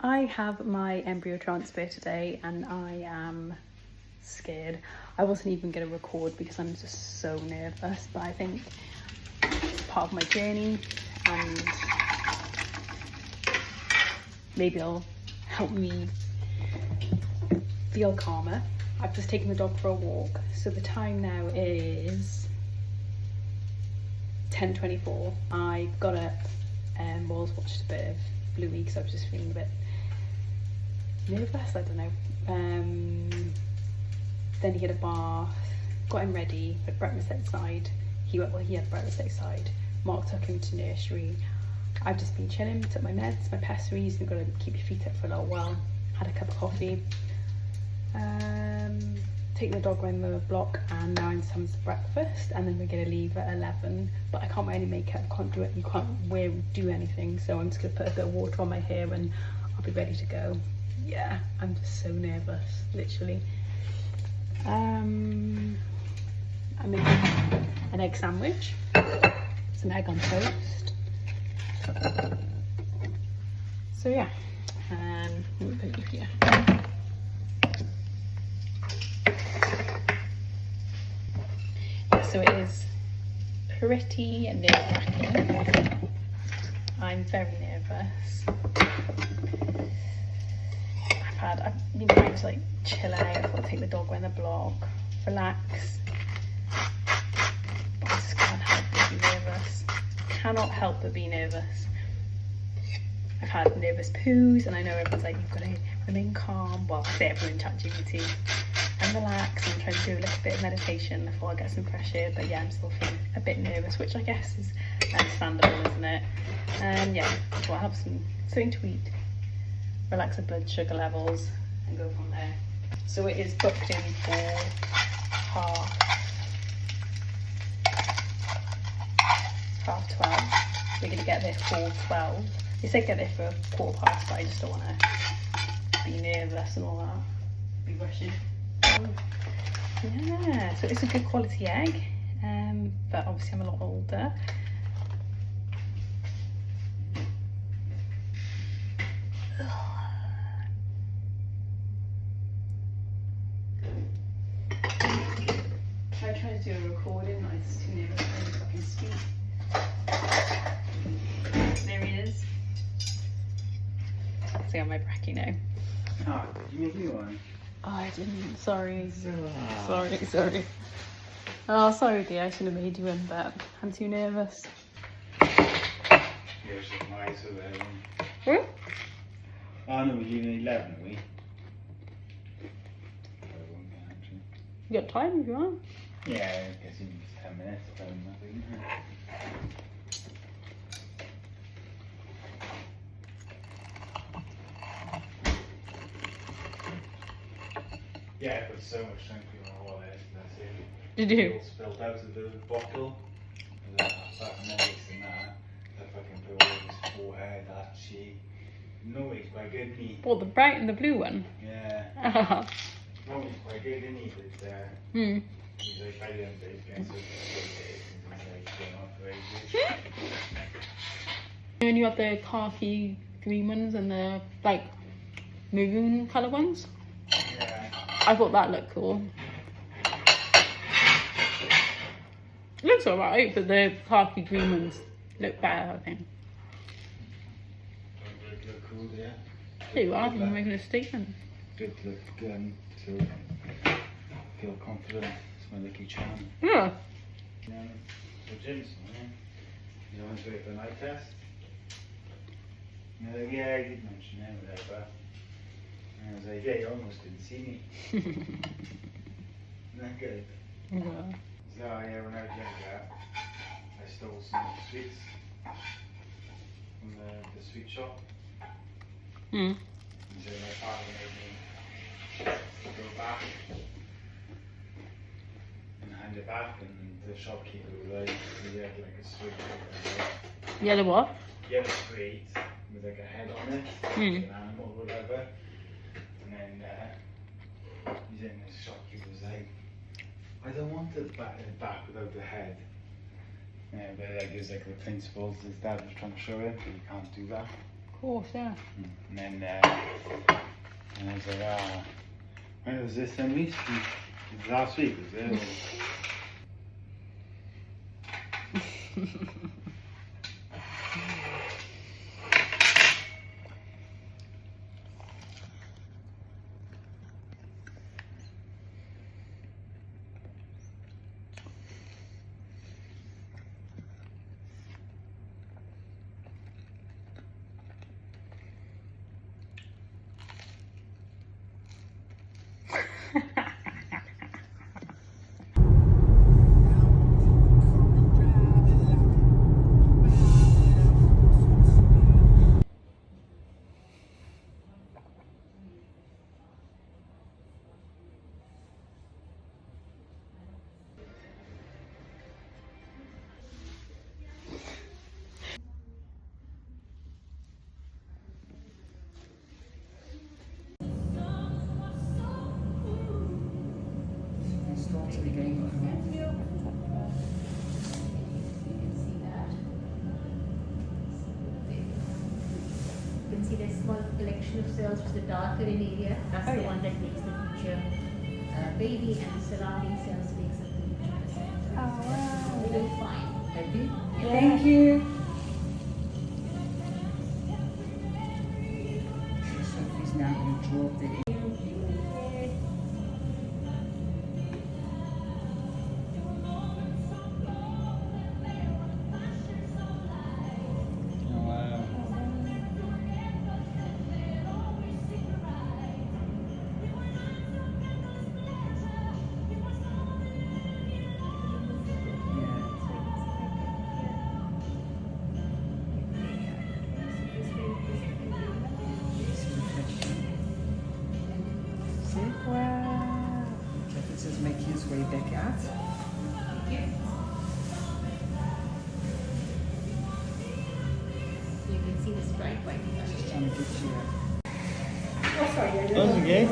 I have my embryo transfer today and I am scared. I wasn't even going to record because I'm just so nervous, but I think it's part of my journey and maybe it'll help me feel calmer. I've just taken the dog for a walk, so the time now is 10:24. I got up and watched a bit of Bluey because I was just feeling a bit nervous, I don't know. Then he had a bath, got him ready, had breakfast outside. He had breakfast outside. Mark took him to nursery. I've just been chilling, took my meds, my pessaries. You've got to keep your feet up for a little while. Had a cup of coffee. Taking the dog around the block, and now I'm having some breakfast, and then we're going to leave at 11. But I can't wear any makeup, can't do it. You can't do anything, so I'm just going to put a bit of water on my hair and I'll be ready to go. Yeah, I'm just so nervous, literally. I'm making an egg sandwich, some egg on toast. So yeah, let me put you here. So it is pretty nerve-wracking. I'm very nervous. I've been trying to like chill out. I've got to take the dog around the block, relax. But I just can't help but be nervous. Cannot help but be nervous. I've had nervous poos, and I know everyone's like, you've got to remain calm. Well, I say everyone in ChatGPT. And relax and try to do a little bit of meditation before I get some fresh air. But yeah, I'm still feeling a bit nervous, which I guess is understandable, isn't it? Yeah, so I'll have something to eat, relax the blood sugar levels, and go from there. So it is booked in for 12:30. We're going to get there for 12. They said get there for 15:15, but I just don't want to be nervous and all that, be rushing. Yeah, so it's a good quality egg, but obviously I'm a lot older. I tried to do a recording, I was too nervous to fucking speak. There he is. See on my bracky now. Oh, did you make me one? Oh, I didn't. Sorry. Sorry. Oh, sorry, dear. I should have made you one, but I'm too nervous. You're so nice of them. Oh no, we're leaving 11, are we? You got time if you want. Yeah, I guess in 10 minutes, nothing. Yeah, I put so much strength in my wallet, that's it. Did you? It all spilled out of the bottle. And then I started noticing that. I fucking put all over his forehead, that cheek. No, he's quite good, isn't he? What, the bright and the blue one? Yeah. No, he's quite good, isn't he? But, he's like, I don't think he's getting so frustrated. He's like, going off for ages. And you have the khaki green ones and the, like, maroon colour ones? Yeah. I thought that looked cool. It looks alright, but the khaki green ones look better, I think. Look cool, yeah. There you are, you're making a statement. Good look, to feel confident. It's my lucky charm. Yeah. Yeah. So Jim's, you want to go for a night test? Yeah, I did mention him, whatever. And I was like, yeah, you almost didn't see me. Isn't that good? Yeah. So yeah, when I was younger, I stole some sweets from the sweet shop. And so my father made me go back and hand it back, and the shopkeeper was like, he had like a sweet. Yeah, the what? He had a sweet with like a head on it, like an animal or whatever. And then he's in the shopkeeper was like, I don't want it back without the head. Yeah, but like, it was like the principles his dad was trying to show him, but you can't do that. Of course, yeah. And then and I was like, when was this then? Last week, was it? You can see there's a small collection of cells which is the darker in area. That's the one that makes the future baby, and the surrounding cells makes up the future placenta. Oh wow. Really fine. Happy? Yeah. Thank you. Sophie's now going to draw the Wow. This is making his way back out. You can see the stripe right here. Just trying to get you. Oh, sorry. That's okay.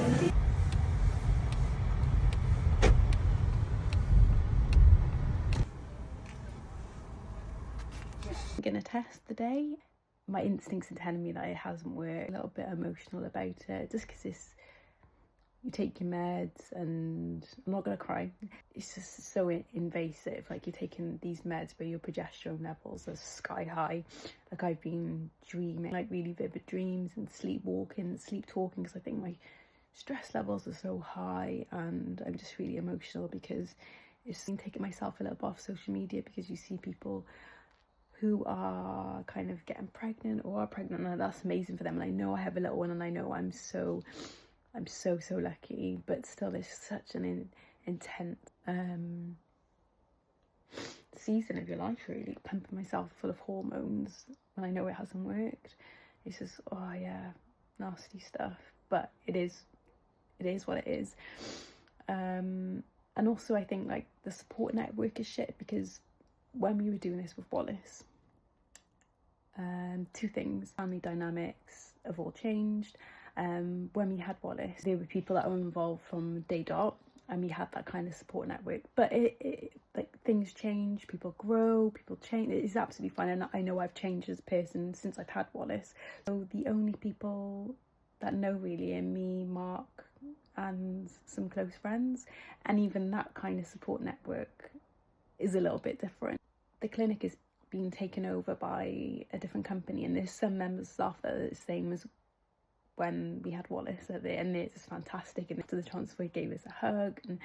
I'm gonna test the day. My instincts are telling me that it hasn't worked. A little bit emotional about it, just because it's, you take your meds, and I'm not gonna cry. It's just so invasive. Like, you're taking these meds where your progesterone levels are sky high. Like, I've been dreaming, like really vivid dreams, and sleep talking, because I think my stress levels are so high, and I'm just really emotional because it's been taking myself a little bit off social media, because you see people who are kind of getting pregnant or are pregnant, and that's amazing for them. And I know I have a little one, and I know I'm so lucky, but still it's such an intense season of your life, really, pumping myself full of hormones when I know it hasn't worked. It's just, oh yeah, nasty stuff, but it is what it is. And also I think, like, the support network is shit, because when we were doing this with Wallace, two things: family dynamics have all changed. When we had Wallace, there were people that were involved from day dot, and we had that kind of support network. But it like, things change, people grow, people change. It's absolutely fine, and I know I've changed as a person since I've had Wallace. So the only people that know really are me, Mark, and some close friends, and even that kind of support network is a little bit different. The clinic is being taken over by a different company, and there's some members of staff that are the same as when we had Wallace, and it's fantastic. And after the transfer, he gave us a hug and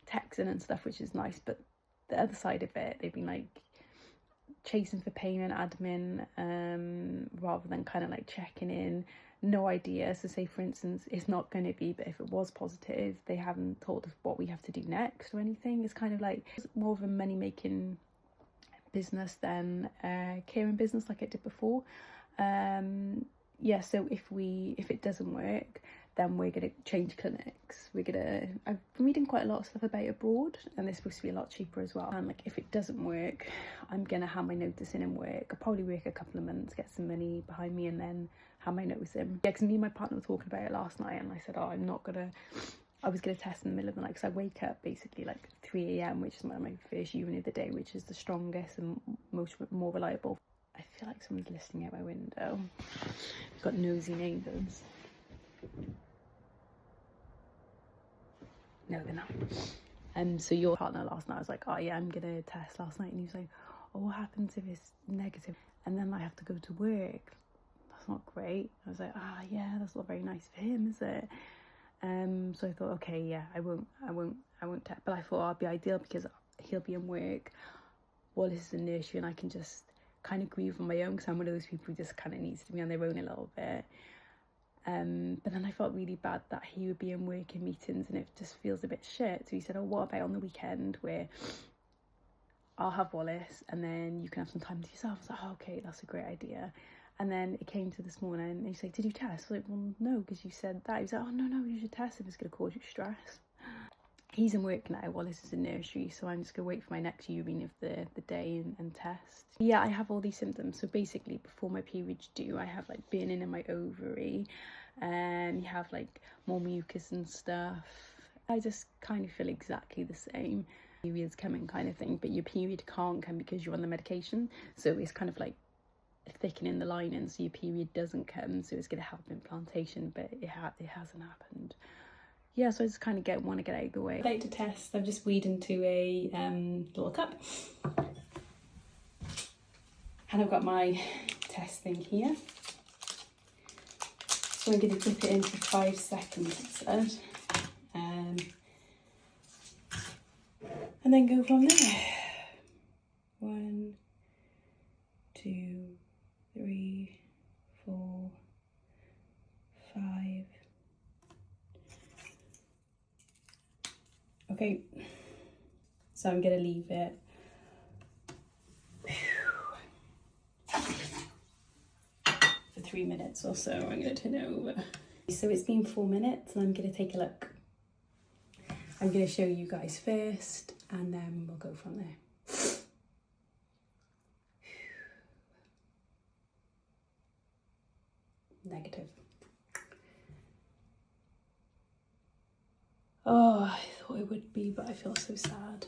texting and stuff, which is nice. But the other side of it, they've been like chasing for payment admin, rather than kind of like checking in. No idea. So say, for instance, it's not going to be, but if it was positive, they haven't told us what we have to do next or anything. It's kind of like more of a money making business than caring business, like it did before. Yeah, so if it doesn't work, then we're gonna change clinics. I've been reading quite a lot of stuff about abroad, and they're supposed to be a lot cheaper as well. And like, if it doesn't work, I'm gonna hand my notice in and work. I'll probably work a couple of months, get some money behind me, and then hand my notice in. Yeah, because me and my partner were talking about it last night, and I said, I was gonna test in the middle of the night, because I wake up basically like 3 a.m, which is my first unit of the day, which is the strongest and more reliable. I feel like someone's listening out my window. We've got nosy neighbours. No, they're not. So your partner last night, I was like, oh yeah, I'm gonna test last night, and he was like, oh, what happens if it's negative and then I have to go to work? That's not great. I was like, yeah, that's not very nice for him, is it? So I thought, okay, yeah, I won't test. But I thought I'll be ideal because he'll be in work, Wallace is in nursery, and I can just kind of grieve on my own, because I'm one of those people who just kind of needs to be on their own a little bit. But then I felt really bad that he would be in work in meetings and it just feels a bit shit. So he said, oh, what about on the weekend where I'll have Wallace and then you can have some time to yourself? I was like, oh, okay, that's a great idea. And then it came to this morning and he's like, did you test? I was like, well, no, because you said that. He was like, oh, no, you should test if it's going to cause you stress. He's in work now, Wallace is in nursery, so I'm just going to wait for my next urine of the day and test. Yeah, I have all these symptoms. So basically, before my period's due, I have like burning in my ovary, and you have like more mucus and stuff. I just kind of feel exactly the same. Period's coming kind of thing, but your period can't come because you're on the medication. So it's kind of like thickening the lining, so your period doesn't come. So it's going to help implantation, but it hasn't happened. Yeah, so I just kind of want to get out of the way. I'd like to test. I've just weed into a little cup. And I've got my test thing here. So I'm going to dip it in for 5 seconds, it said. And then go from there. 1, 2, 3, 4, 5. Okay, so I'm gonna leave it for 3 minutes or so. I'm gonna turn it over. So it's been 4 minutes and I'm gonna take a look. I'm gonna show you guys first and then we'll go from there. Negative. Oh, I thought it would be, but I feel so sad.